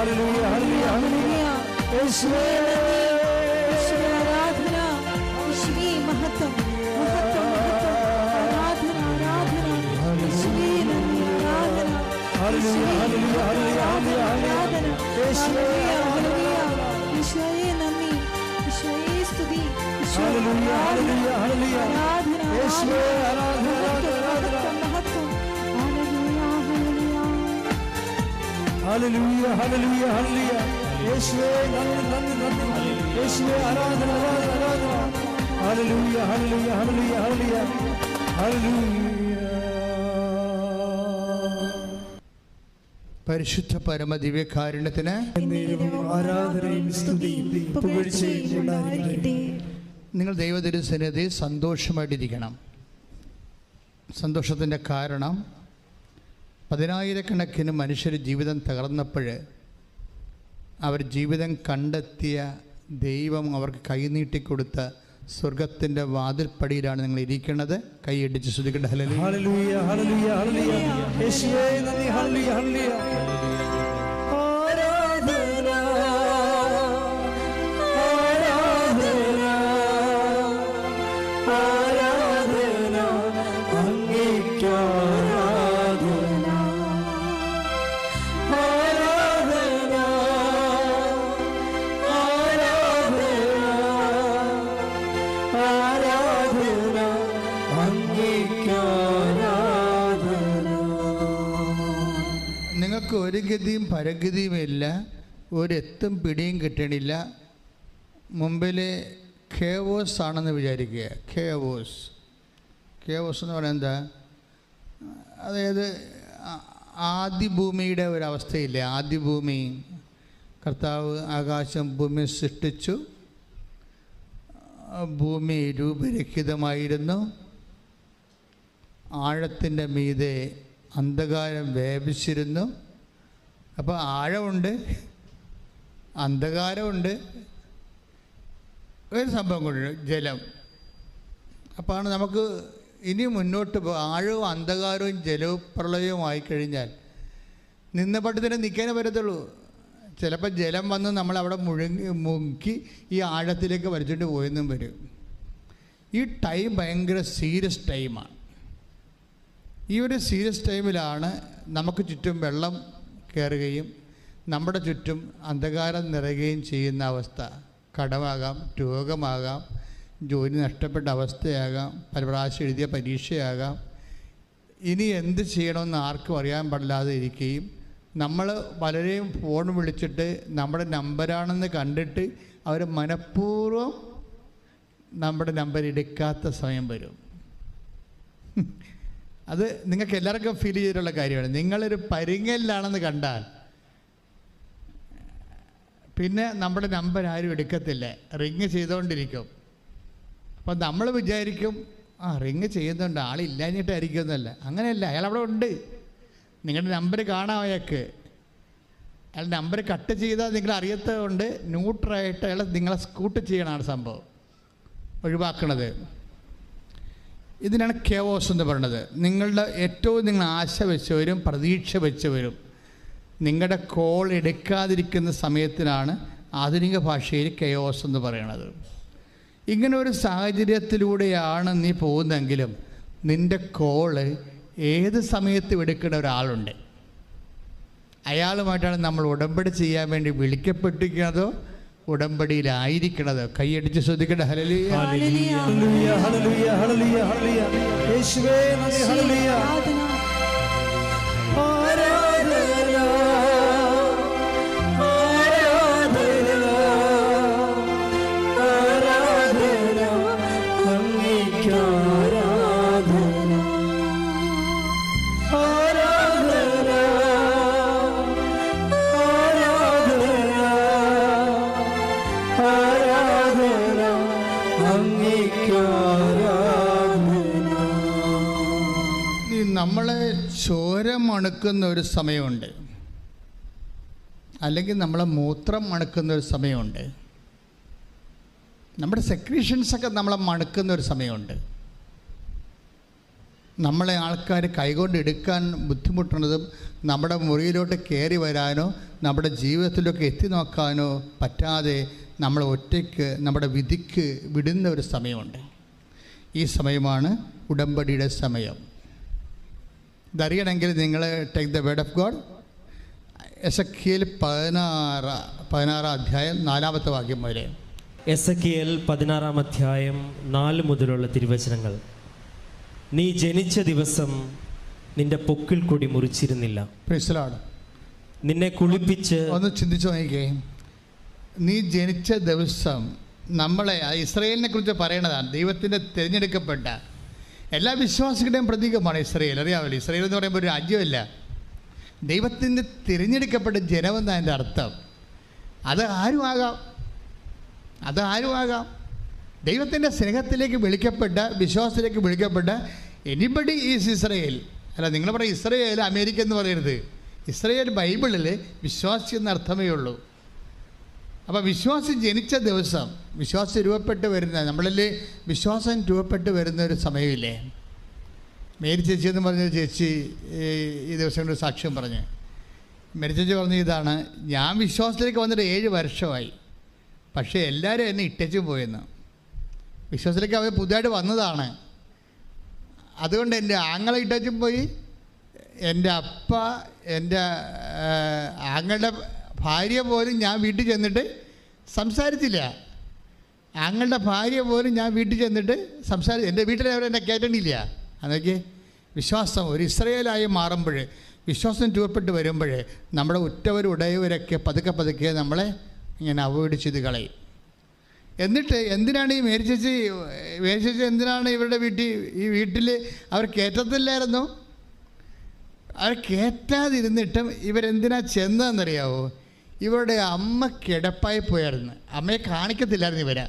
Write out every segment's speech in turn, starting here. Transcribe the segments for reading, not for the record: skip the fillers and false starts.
Hallelujah ഹല്ലേലൂയ ഹല്ലേലൂയ യേശുവേ യേശുവേ ആരാധന യേശുവേ മഹത്വം മഹത്വം ആരാധന ആരാധന യേശുവേ നന്ദി ആരാധന ഹല്ലേലൂയ ഹല്ലേലൂയ ഹല്ലേലൂയ ആരാധന യേശുവേ ഹല്ലേലൂയ യേശുവേ നന്ദി യേശുവേ സ്തുതി ഹല്ലേലൂയ ഹല്ലേലൂയ ഹല്ലേലൂയ ആരാധന യേശുവേ ആരാധന മഹത്വം ഹല്ലേലൂയ ഹല്ലേലൂയ ഹല്ലേലൂയ ഹല്ലേലൂയ യേശുവേ നന്ദി നന്ദി നന്ദി യേശുവേ ആരാധന ആരാധന ആരാധന ഹല്ലേലൂയ ഹല്ലേലൂയ ഹല്ലേലൂയ ഹല്ലേലൂയ ഹല്ലേലൂയ. പരിശുദ്ധ പരമ ദിവ്യകാരുണ്യത്തിന് ആരാധനയും സ്തുതിയും പുകഴ്ചയും ഉണ്ടായിരിക്കട്ടെ. നിങ്ങൾ ദൈവതിരുസന്നിധി സന്തോഷമായിട്ടിരിക്കണം. സന്തോഷത്തിൻ്റെ കാരണം, 10,000-കണക്കിന് മനുഷ്യർ ജീവിതം തകർന്നപ്പോൾ അവർ ജീവിതം കണ്ടെത്തിയ ദൈവം അവർക്ക് കൈനീട്ടിക്കൊടുത്ത സ്വർഗത്തിൻ്റെ വാതിൽപ്പടിയിലാണ് നിങ്ങൾ ഇരിക്കുന്നത്. കൈയടിച്ച് ശ്രുതിക്കട്ടെ. ഹല്ലേലൂയ ഹല്ലേലൂയ ഹല്ലേലൂയ യേശുവേ നന്ദി ഹല്ലേലൂയ ഹല്ലേലൂയ ആരാധന ആരാധന ആരാധന അങ്ങേയ്ക്ക് ആരാധന ആരാധന ആരാധന അങ്ങേയ്ക്ക് ആരാധന. നിങ്ങൾക്ക് ഒരു ഗതിയും പരഗതിയുമില്ല, ഒരെത്തും പിടിയും കിട്ടണില്ല. മുമ്പിൽ ഖേവോസ് ആണെന്ന് വിചാരിക്കുക. ഖേവോസ് എന്ന് പറയുന്നത് എന്താ? അതായത് ആദിഭൂമിയുടെ ഒരവസ്ഥയില്ലേ? ആദിഭൂമി, കർത്താവ് ആകാശം ഭൂമി സൃഷ്ടിച്ചു. ഭൂമി രൂപരഹിതമായിരുന്നു. ആഴത്തിൻ്റെ മീതെ അന്ധകാരം വ്യാപിച്ചിരുന്നു. അപ്പോൾ ആഴമുണ്ട്, അന്ധകാരമുണ്ട്, ഒരു സംഭവം കൊണ്ട് ജലം. അപ്പോൾ നമുക്ക് ഇനി മുന്നോട്ട് ആഴവും അന്ധകാരവും ജലവും പ്രളയവും ആയിക്കഴിഞ്ഞാൽ നിന്ന പട്ടത്തിന് നിൽക്കാനേ പറ്റത്തുള്ളൂ. ചിലപ്പോൾ ജലം വന്ന് നമ്മളവിടെ മുക്കി ഈ ആഴത്തിലേക്ക് വലിച്ചിട്ട് പോയെന്നും വരും. ഈ ടൈം ഭയങ്കര സീരിയസ് ടൈമാണ്. ഈ ഒരു സീരിയസ് ടൈമിലാണ് നമുക്ക് ചുറ്റും വെള്ളം കയറുകയും നമ്മുടെ ചുറ്റും അന്ധകാരം നിറയുകയും ചെയ്യുന്ന അവസ്ഥ. കടമാകാം, രോഗമാകാം, ജോലി നഷ്ടപ്പെട്ട അവസ്ഥയാകാം, പല പ്രാവശ്യം എഴുതിയ പരീക്ഷയാകാം. ഇനി എന്ത് ചെയ്യണമെന്ന് ആർക്കും അറിയാൻ പാടില്ലാതെ ഇരിക്കുകയും നമ്മൾ പലരെയും ഫോൺ വിളിച്ചിട്ട് നമ്മുടെ നമ്പരാണെന്ന് കണ്ടിട്ട് അവർ മനഃപൂർവ്വം നമ്മുടെ നമ്പർ എടുക്കാത്ത സമയം വരും. അത് നിങ്ങൾക്ക് എല്ലാവർക്കും ഫീൽ ചെയ്തിട്ടുള്ള കാര്യമാണ്. നിങ്ങളൊരു പരിങ്ങലിലാണെന്ന് കണ്ടാൽ പിന്നെ നമ്മുടെ നമ്പർ ആരും എടുക്കത്തില്ല, റിങ് ചെയ്തുകൊണ്ടിരിക്കും. അപ്പം നമ്മൾ വിചാരിക്കും റിങ് ചെയ്യുന്നുണ്ട്, ആളില്ലാഞ്ഞിട്ടായിരിക്കും എന്നല്ല. അങ്ങനെയല്ല, അയാളവിടെ ഉണ്ട്. നിങ്ങളുടെ നമ്പർ കാണാം അയാൾക്ക്. അയാൾ നമ്പർ കട്ട് ചെയ്താൽ നിങ്ങൾ അറിയാത്തതുകൊണ്ട് ന്യൂട്രായിട്ട് അയാൾ നിങ്ങളെ സ്കൂട്ട് ചെയ്യണമാണ് സംഭവം, ഒഴിവാക്കണത്. ഇതിനാണ് കേവോസ് എന്ന് പറയുന്നത്. നിങ്ങളുടെ ഏറ്റവും നിങ്ങൾ ആശ വെച്ചവരും പ്രതീക്ഷ വെച്ചവരും നിങ്ങളുടെ കോൾ എടുക്കാതിരിക്കുന്ന സമയത്തിനാണ് ആധുനിക ഭാഷയിൽ കെയോസ് എന്ന് പറയുന്നത്. ഇങ്ങനെ ഒരു സാഹചര്യത്തിലൂടെയാണ് നീ പോകുന്നതെങ്കിലും നിൻ്റെ കോള് ഏത് സമയത്തും എടുക്കുന്ന ഒരാളുണ്ട്. അയാളുമായിട്ടാണ് നമ്മൾ ഉടമ്പടി ചെയ്യാൻ വേണ്ടി വിളിക്കപ്പെട്ടിരിക്കുന്നതോ ഉടമ്പടിയിലായിരിക്കണത്. കൈയടിച്ച് ശ്രദ്ധിക്കട്ടെ. ഹല്ലേലൂയ ഹല്ലേലൂയ ഹല്ലേലൂയ ഹല്ലേലൂയ ഹല്ലേലൂയ യേശുവേ നന്ദി ഹല്ലേലൂയ ആരാധന നമ്മളെ ചോര മണക്കുന്ന ഒരു സമയമുണ്ട്, അല്ലെങ്കിൽ നമ്മളെ മൂത്രം മണക്കുന്ന ഒരു സമയമുണ്ട്, നമ്മുടെ സെക്രീഷൻസൊക്കെ നമ്മളെ മണക്കുന്ന ഒരു സമയമുണ്ട്. നമ്മളെ ആൾക്കാർ കൈകൊണ്ട് എടുക്കാൻ ബുദ്ധിമുട്ടുന്നതും നമ്മുടെ മുറിയിലോട്ട് കയറി വരാനോ നമ്മുടെ ജീവിതത്തിലൊക്കെ എത്തി നോക്കാനോ പറ്റാതെ നമ്മൾ ഒറ്റയ്ക്ക് നമ്മുടെ വിധിക്ക് വിടുന്ന ഒരു സമയമുണ്ട്. ഈ സമയമാണ് ഉടമ്പടിയുടെ സമയം. ഇതറിയണമെങ്കിൽ നിങ്ങൾ take the word of God. Ezekiel 16 അധ്യായം 4 വാക്യം വരെ. എസെക്കിയേൽ 16 അധ്യായം 4 മുതലുള്ള തിരുവചനങ്ങൾ. നീ ജനിച്ച ദിവസം നിന്റെ പൊക്കിൾ കൊടി മുറിച്ചിരുന്നില്ല. Praise the Lord. നിന്നെ കുളിപ്പിച്ച് ഒന്ന് ചിന്തിച്ചു നോക്കിക്കേ. നീ ജനിച്ച ദിവസം, നമ്മളെ ഇസ്രായേലിനെ കുറിച്ച് പറയണതാണ്. ദൈവത്തിൻ്റെ തിരഞ്ഞെടുക്കപ്പെട്ട എല്ലാ വിശ്വാസികളുടെയും പ്രതീകമാണ് ഇസ്രായേൽ. അറിയാമല്ലോ, ഇസ്രായേൽ എന്ന് പറയുമ്പോൾ ഒരു രാജ്യമല്ല, ദൈവത്തിൻ്റെ തിരഞ്ഞെടുക്കപ്പെട്ട ജനമെന്നാണ് അതിൻ്റെ അർത്ഥം. അത് ആരുമാകാം. ദൈവത്തിൻ്റെ സ്നേഹത്തിലേക്ക് വിളിക്കപ്പെട്ട, വിശ്വാസത്തിലേക്ക് വിളിക്കപ്പെട്ട എനിബഡി ഈസ് ഇസ്രായേൽ. അല്ല, നിങ്ങൾ പറയും ഇസ്രായേൽ അമേരിക്ക എന്ന് പറയരുത്. ഇസ്രായേൽ ബൈബിളിൽ വിശ്വാസി എന്ന അർത്ഥമേ ഉള്ളൂ. അപ്പോൾ വിശ്വാസി ജനിച്ച ദിവസം, വിശ്വാസം രൂപപ്പെട്ട് വരുന്ന, നമ്മളിൽ വിശ്വാസം രൂപപ്പെട്ട് വരുന്ന ഒരു സമയമില്ലേ. മേരി ചേച്ചി എന്ന് പറഞ്ഞൊരു ചേച്ചി ഈ ദിവസങ്ങളിൽ സാക്ഷ്യം പറഞ്ഞ്, മേരി ചേച്ചി പറഞ്ഞ ഇതാണ്: ഞാൻ വിശ്വാസത്തിലേക്ക് വന്നിട്ട് 7 വർഷമായി, പക്ഷേ എല്ലാവരും എന്നെ ഇട്ടേച്ചും പോയെന്ന്. വിശ്വാസത്തിലേക്ക് അവർ പുതുതായിട്ട് വന്നതാണ്. അതുകൊണ്ട് എൻ്റെ ആങ്ങളെ ഇട്ടേച്ചും പോയി, എൻ്റെ അപ്പ, എൻ്റെ ആങ്ങളുടെ ഭാര്യ പോലും ഞാൻ വീട്ടിൽ ചെന്നിട്ട് സംസാരിച്ചില്ല. ആങ്ങളുടെ ഭാര്യ പോലും ഞാൻ വീട്ടിൽ ചെന്നിട്ട് എൻ്റെ വീട്ടിൽ അവരെന്നെ കയറ്റണില്ല. അതൊക്കെ വിശ്വാസം ഒരു ഇസ്രായേലായി മാറുമ്പോൾ, വിശ്വാസം രൂപപ്പെട്ട് വരുമ്പോൾ നമ്മുടെ ഉറ്റവരും ഉടയവരൊക്കെ പതുക്കെ നമ്മളെ ഇങ്ങനെ അവോയ്ഡ് ചെയ്ത് കളയും. എന്നിട്ട് എന്തിനാണ് ഈ മേരി ചേച്ചി എന്തിനാണ് ഇവരുടെ വീട്ടിൽ അവർ കയറ്റത്തില്ലായിരുന്നു? അവർ കയറ്റാതിരുന്നിട്ടും ഇവരെന്തിനാ ചെന്നതെന്നറിയാവോ? ഇവരുടെ അമ്മ കിടപ്പായി പോയായിരുന്നു. അമ്മയെ കാണിക്കത്തില്ലായിരുന്നു ഇവരെ.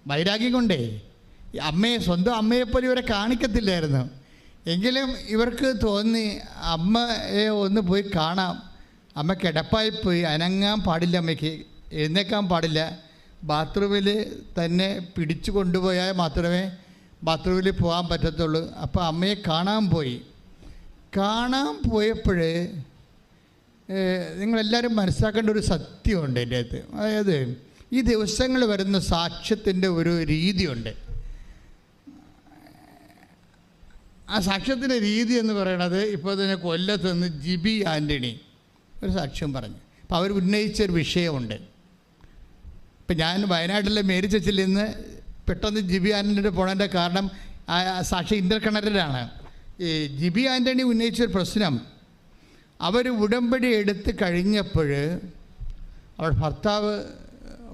വൈരാഗ്യം കൊണ്ടേ സ്വന്തം അമ്മയെപ്പോലെ ഇവരെ കാണിക്കത്തില്ലായിരുന്നു. എങ്കിലും ഇവർക്ക് തോന്നി അമ്മയെ ഒന്ന് പോയി കാണാം. അമ്മ കിടപ്പായി പോയി, അനങ്ങാൻ പാടില്ല, അമ്മയ്ക്ക് എഴുന്നേക്കാൻ പാടില്ല. ബാത്റൂമിൽ തന്നെ പിടിച്ചു കൊണ്ടുപോയാൽ മാത്രമേ ബാത്റൂമിൽ പോകാൻ പറ്റത്തുള്ളൂ. അപ്പോൾ അമ്മയെ കാണാൻ പോയപ്പോൾ നിങ്ങളെല്ലാവരും മനസ്സിലാക്കേണ്ട ഒരു സത്യമുണ്ട് എൻ്റെ അകത്ത്. അതായത് ഈ ദിവസങ്ങൾ വരുന്ന സാക്ഷ്യത്തിൻ്റെ ഒരു രീതിയുണ്ട്. ആ സാക്ഷ്യത്തിൻ്റെ രീതി എന്ന് പറയുന്നത്, ഇപ്പോൾ തന്നെ കൊല്ലത്ത് നിന്ന് ജിബി ആൻ്റണി ഒരു സാക്ഷ്യം പറഞ്ഞു. അപ്പോൾ അവർ ഉന്നയിച്ചൊരു വിഷയമുണ്ട്. ഇപ്പം ഞാൻ വയനാട്ടിലെ മേരി ചർച്ചിൽ നിന്ന് പെട്ടെന്ന് ജിബി ആൻ്റണിയുടെ പോണതിൻ്റെ കാരണം ആ സാക്ഷി ഇൻ്റർ കണക്റ്റഡാണ്. ഈ ജിബി ആൻ്റണി ഉന്നയിച്ചൊരു പ്രശ്നം, അവർ ഉടമ്പടി എടുത്ത് കഴിഞ്ഞപ്പോൾ അവരുടെ ഭർത്താവ്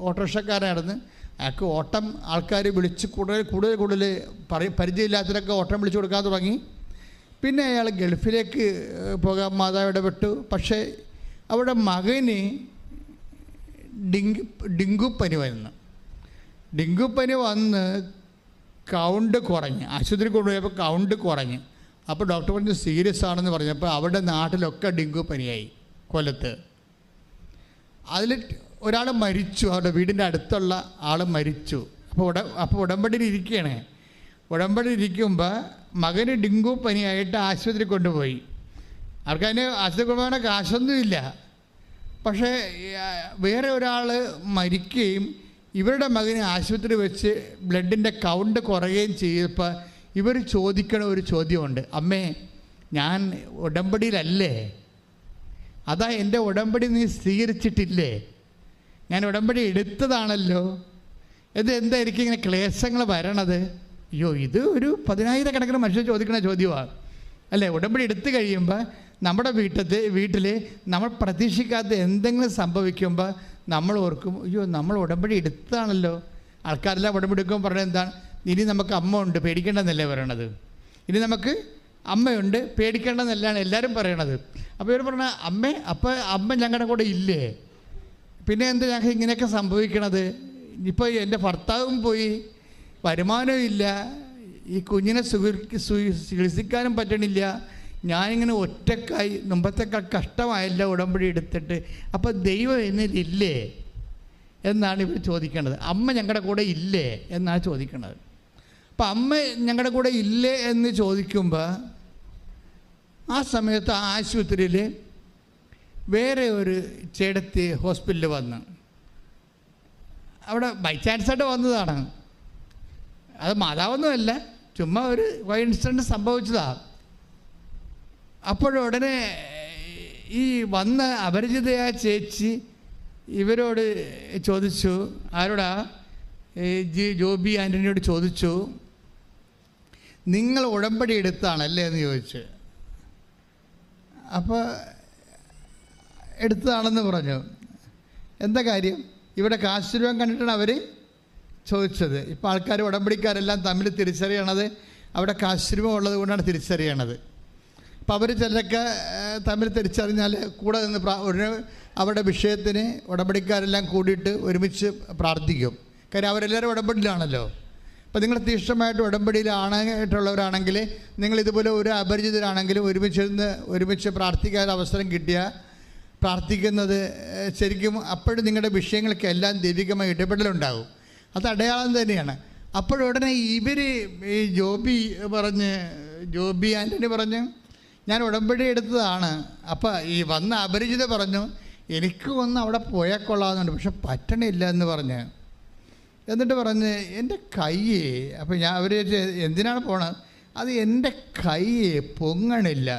ഓട്ടോറിക്ഷക്കാരനായിരുന്നു. അയാൾക്ക് ഓട്ടം ആൾക്കാർ വിളിച്ച് കൂടുതൽ പരിചയമില്ലാത്തവരൊക്കെ ഓട്ടം വിളിച്ചു കൊടുക്കാൻ തുടങ്ങി. പിന്നെ അയാൾ ഗൾഫിലേക്ക് പോകാൻ മാതാവ് ഇടപെട്ടു. പക്ഷേ അവിടെ മകന് ഡെങ്കുപ്പനി വന്ന് കൗണ്ട് കുറഞ്ഞ് ആശുപത്രി കൊണ്ടുപോയപ്പോൾ കൗണ്ട് കുറഞ്ഞ്. അപ്പോൾ ഡോക്ടർ പറഞ്ഞ് സീരിയസ് ആണെന്ന് പറഞ്ഞപ്പോൾ അവിടെ നാട്ടിലൊക്കെ ഡെങ്കുപ്പനിയായി. കൊല്ലത്ത് അതിൽ ഒരാൾ മരിച്ചു, അവരുടെ വീടിൻ്റെ അടുത്തുള്ള ആൾ മരിച്ചു. അപ്പോൾ ഉടമ്പടി ഇരിക്കുമ്പോൾ മകന് ഡെങ്കുപ്പനിയായിട്ട് ആശുപത്രി കൊണ്ടുപോയി. ആൾക്കതിന് ആശുപത്രി കൊണ്ടുപോകാൻ കാശൊന്നുമില്ല. പക്ഷേ വേറെ ഒരാൾ മരിക്കുകയും ഇവരുടെ മകന് ആശുപത്രി വെച്ച് ബ്ലഡിൻ്റെ കൗണ്ട് കുറയുകയും ചെയ്തപ്പോൾ ഇവർ ചോദിക്കണ ഒരു ചോദ്യമുണ്ട്: അമ്മേ, ഞാൻ ഉടമ്പടിയിലല്ലേ? അതാ എൻ്റെ ഉടമ്പടി നീ സ്വീകരിച്ചിട്ടില്ലേ? ഞാൻ ഉടമ്പടി എടുത്തതാണല്ലോ. ഇത് എന്തായിരിക്കും ഇങ്ങനെ ക്ലേശങ്ങൾ വരണത്? അയ്യോ, ഇത് ഒരു 10,000 മനുഷ്യർ ചോദിക്കുന്ന ചോദ്യമാണ് അല്ലേ? ഉടമ്പടി എടുത്തു കഴിയുമ്പോൾ നമ്മുടെ വീട്ടിൽ നമ്മൾ പ്രതീക്ഷിക്കാത്ത എന്തെങ്കിലും സംഭവിക്കുമ്പോൾ നമ്മൾ ഓർക്കും, അയ്യോ നമ്മൾ ഉടമ്പടി എടുത്തതാണല്ലോ. ആൾക്കാരെല്ലാം ഉടമ്പടി എടുക്കുമ്പോൾ പറഞ്ഞത് എന്താണ്? ഇനി നമുക്ക് അമ്മ ഉണ്ട്, പേടിക്കേണ്ടെന്നല്ലേ പറയണത്. ഇനി നമുക്ക് അമ്മയുണ്ട്, പേടിക്കേണ്ടെന്നല്ലാണ് എല്ലാവരും പറയണത്. അപ്പോൾ ഇവർ പറഞ്ഞ അമ്മ ഞങ്ങളുടെ കൂടെ ഇല്ലേ? പിന്നെ എന്താ ഞങ്ങൾക്ക് ഇങ്ങനെയൊക്കെ സംഭവിക്കണത്? ഇപ്പോൾ എൻ്റെ ഭർത്താവും പോയി, വരുമാനവും ഇല്ല, ഈ കുഞ്ഞിനെ ചികിത്സിക്കാനും പറ്റണില്ല, ഞാനിങ്ങനെ ഒറ്റക്കായി, മുമ്പത്തേക്കാൾ കഷ്ടമായല്ല ഉടമ്പടി എടുത്തിട്ട്. അപ്പോൾ ദൈവം എന്നിലില്ലേ എന്നാണ് ഇവർ ചോദിക്കേണ്ടത്. അമ്മ ഞങ്ങളുടെ കൂടെ ഇല്ലേ എന്നാണ് ചോദിക്കേണ്ടത്. അപ്പം അമ്മ ഞങ്ങളുടെ കൂടെ ഇല്ലേ എന്ന് ചോദിക്കുമ്പോൾ ആ സമയത്ത് ആശുപത്രിയിൽ വേറെ ഒരു ചേട്ടത്തി ഹോസ്പിറ്റലിൽ വന്ന് അവിടെ ബൈ ചാൻസായിട്ട് വന്നതാണ്. അത് മാതാവൊന്നുമല്ല, ചുമ്മാ ഒരു കോയിൻസിഡൻറ്റ് സംഭവിച്ചതാണ്. അപ്പോഴുടനെ ഈ വന്ന അപരിചിതയായ ചേച്ചി ഇവരോട് ചോദിച്ചു, ആരോടാ, ജോബി ആൻ്റണിയോട് ചോദിച്ചു, നിങ്ങൾ ഉടമ്പടി എടുത്താണല്ലേ എന്ന് ചോദിച്ചു. അപ്പോൾ എടുത്തതാണെന്ന് പറഞ്ഞു. എന്താ കാര്യം? ഇവിടെ കാശ് രൂപം കണ്ടിട്ടാണ് അവർ ചോദിച്ചത്. ഇപ്പോൾ ആൾക്കാർ ഉടമ്പടിക്കാരെല്ലാം തമ്മിൽ തിരിച്ചറിയണത് അവിടെ കാശ് രൂപം ഉള്ളത് കൊണ്ടാണ് തിരിച്ചറിയണത്. അപ്പോൾ അവർ ചിലരൊക്കെ തമ്മിൽ തിരിച്ചറിഞ്ഞാൽ കൂടെ നിന്ന് അവരുടെ വിഷയത്തിന് ഉടമ്പടിക്കാരെല്ലാം കൂടിയിട്ട് ഒരുമിച്ച് പ്രാർത്ഥിക്കും. കാര്യം അവരെല്ലാവരും ഉടമ്പടിയിലാണല്ലോ. അപ്പോൾ നിങ്ങൾ തീഷ്ണമായിട്ട് ഉടമ്പടിയിലായിട്ടുള്ളവരാണെങ്കിൽ, നിങ്ങളിതുപോലെ ഒരു അപരിചിതരാണെങ്കിലും ഒരുമിച്ച് പ്രാർത്ഥിക്കാൻ അവസരം കിട്ടിയാൽ പ്രാർത്ഥിക്കുന്നത് ശരിക്കും അപ്പോഴും നിങ്ങളുടെ വിഷയങ്ങൾക്കെല്ലാം ദൈവികമായ ഇടപെടലുണ്ടാകും. അത് അടയാളം തന്നെയാണ്. അപ്പോഴുടനെ ഇവർ ഈ ജോബി ആൻ്റണി പറഞ്ഞു, ഞാൻ ഉടമ്പടി എടുത്തതാണ്. അപ്പോൾ ഈ വന്ന അപരിചിത പറഞ്ഞു, എനിക്ക് ഒന്ന് അവിടെ പോയാൽ കൊള്ളാമെന്നുണ്ട്, പക്ഷെ പറ്റണില്ല എന്ന് പറഞ്ഞ്. എന്നിട്ട് പറഞ്ഞ് എൻ്റെ കൈ, അപ്പോൾ അവർ എന്തിനാണ് പോണത്, അത് എൻ്റെ കൈ പൊങ്ങണില്ല,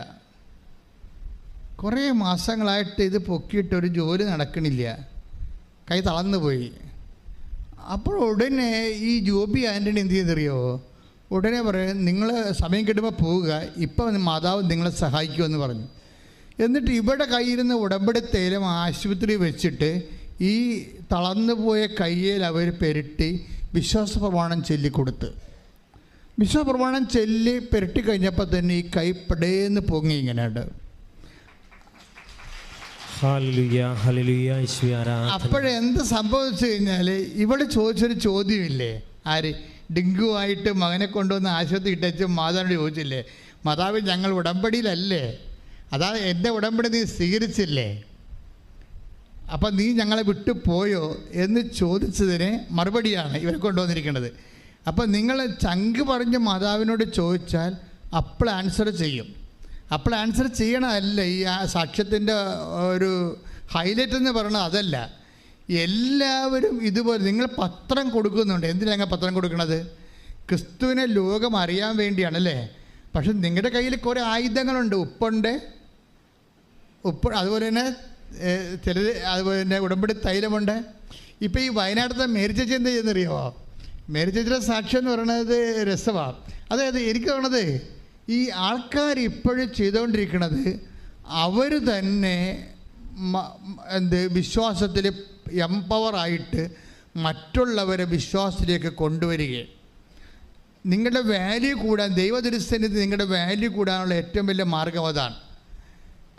കുറേ മാസങ്ങളായിട്ട് ഇത് പൊക്കിയിട്ടൊരു ജോലി നടക്കണില്ല, കൈ തളർന്നു പോയി. അപ്പോൾ ഉടനെ ഈ ജോബി ആൻ്റണി എന്ത് ചെയ്തറിയോ, ഉടനെ പറയും, നിങ്ങൾ സമയം കിട്ടുമ്പോൾ പോവുക, ഇപ്പം മാതാവ് നിങ്ങളെ സഹായിക്കുമെന്ന് പറഞ്ഞു. എന്നിട്ട് ഇവിടെ കയ്യിരുന്ന ഉടമ്പടി തൈലം ആശുപത്രി വെച്ചിട്ട് ഈ തളർന്നു പോയ കയ്യിൽ അവർ പെരട്ടി വിശ്വാസ പ്രമാണം ചൊല്ലിക്കൊടുത്ത്. വിശ്വാസ പ്രമാണം ചൊല്ലി പെരട്ടി കഴിഞ്ഞപ്പോൾ തന്നെ ഈ കൈ പടേന്ന് പൊങ്ങി ഇങ്ങനെയുണ്ട്. അപ്പോഴെന്ത് സംഭവിച്ചു കഴിഞ്ഞാൽ ഇവിടെ ചോദിച്ചൊരു ചോദ്യമില്ലേ, ആര് ഡെങ്കുവായിട്ട് മകനെ കൊണ്ടുവന്ന് ആശുപത്രി ഇട്ടച്ച് മാതാവിനോട് ചോദിച്ചില്ലേ, മാതാവ് ഞങ്ങൾ ഉടമ്പടിയിലല്ലേ, അതാ എൻ്റെ ഉടമ്പടി നീ സ്വീകരിച്ചില്ലേ, അപ്പം നീ ഞങ്ങളെ വിട്ടു പോയോ എന്ന് ചോദിച്ചതിന് മറുപടിയാണ് ഇവരെ കൊണ്ടുവന്നിരിക്കുന്നത്. അപ്പം നിങ്ങൾ ചങ്ക് പറഞ്ഞ് മാതാവിനോട് ചോദിച്ചാൽ അപ്പോൾ ആൻസർ ചെയ്യും. അപ്പോൾ ആൻസർ ചെയ്യണമല്ല ഈ സാക്ഷ്യത്തിൻ്റെ ഒരു ഹൈലൈറ്റ് എന്ന് പറയുന്നത്, അതല്ല. എല്ലാവരും ഇതുപോലെ നിങ്ങൾ പത്രം കൊടുക്കുന്നുണ്ട്. എന്തിനാണ് പത്രം കൊടുക്കുന്നത്? ക്രിസ്തുവിനെ ലോകം അറിയാൻ വേണ്ടിയാണല്ലേ. പക്ഷെ നിങ്ങളുടെ കയ്യിൽ കുറേ ആയുധങ്ങളുണ്ട്. ഉപ്പ്, അതുപോലെ തന്നെ ചിലത്, അതുപോലെ തന്നെ ഉടമ്പടി തൈലമുണ്ട്. ഇപ്പോൾ ഈ വയനാട്ടിലത്തെ മേരി ചേച്ചി എന്താ ചെയ്യുന്നറിയാമോ? മേരി ചേച്ചിയുടെ സാക്ഷ്യം എന്ന് പറയുന്നത് രസമാണ്. അതായത് എനിക്ക് തോന്നുന്നത് ഈ ആൾക്കാർ ഇപ്പോഴും ചെയ്തുകൊണ്ടിരിക്കുന്നത് അവർ തന്നെ വിശ്വാസത്തിൽ എംപവറായിട്ട് മറ്റുള്ളവരെ വിശ്വാസത്തിലേക്ക് കൊണ്ടുവരികയും നിങ്ങളുടെ വാല്യൂ കൂടാൻ, ദൈവദൃശ്യത്തിൽ നിങ്ങളുടെ വാല്യൂ കൂടാനുള്ള ഏറ്റവും വലിയ മാർഗം അതാണ്.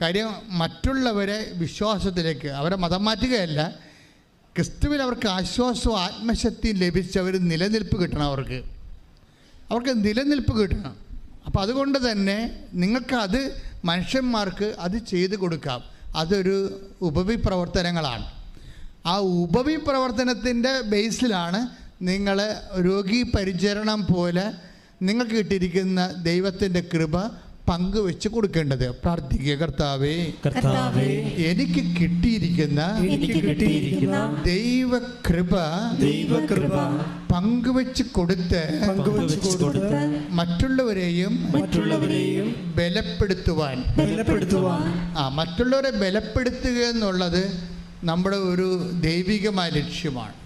കാര്യം മറ്റുള്ളവരെ വിശ്വാസത്തിലേക്ക്, അവരെ മതം മാറ്റുകയല്ല, ക്രിസ്തുവിൽ അവർക്ക് ആശ്വാസവും ആത്മശക്തിയും ലഭിച്ച് അവർ നിലനിൽപ്പ് കിട്ടണം. അവർക്ക് നിലനിൽപ്പ് കിട്ടണം. അപ്പോൾ അതുകൊണ്ട് തന്നെ നിങ്ങൾക്ക് മനുഷ്യന്മാർക്ക് അത് ചെയ്തു കൊടുക്കാം. അതൊരു ഉപവിപ്രവർത്തനങ്ങളാണ്. ആ ഉപവിപ്രവർത്തനത്തിൻ്റെ ബേസിലാണ് നിങ്ങൾ രോഗി പരിചരണം പോലെ നിങ്ങൾക്ക് കിട്ടിയിരിക്കുന്ന ദൈവത്തിൻ്റെ കൃപ പങ്കുവെച്ച് കൊടുക്കേണ്ടത്. പ്രാർത്ഥിക്കുക, കർത്താവേ, എനിക്ക് കിട്ടിയിരിക്കുന്ന ദൈവകൃപ പങ്കുവെച്ച് കൊടുത്ത് മറ്റുള്ളവരെയും ബലപ്പെടുത്തുവാൻ മറ്റുള്ളവരെ ബലപ്പെടുത്തുക എന്നുള്ളത് നമ്മുടെ ഒരു ദൈവികമായ ലക്ഷ്യമാണ്.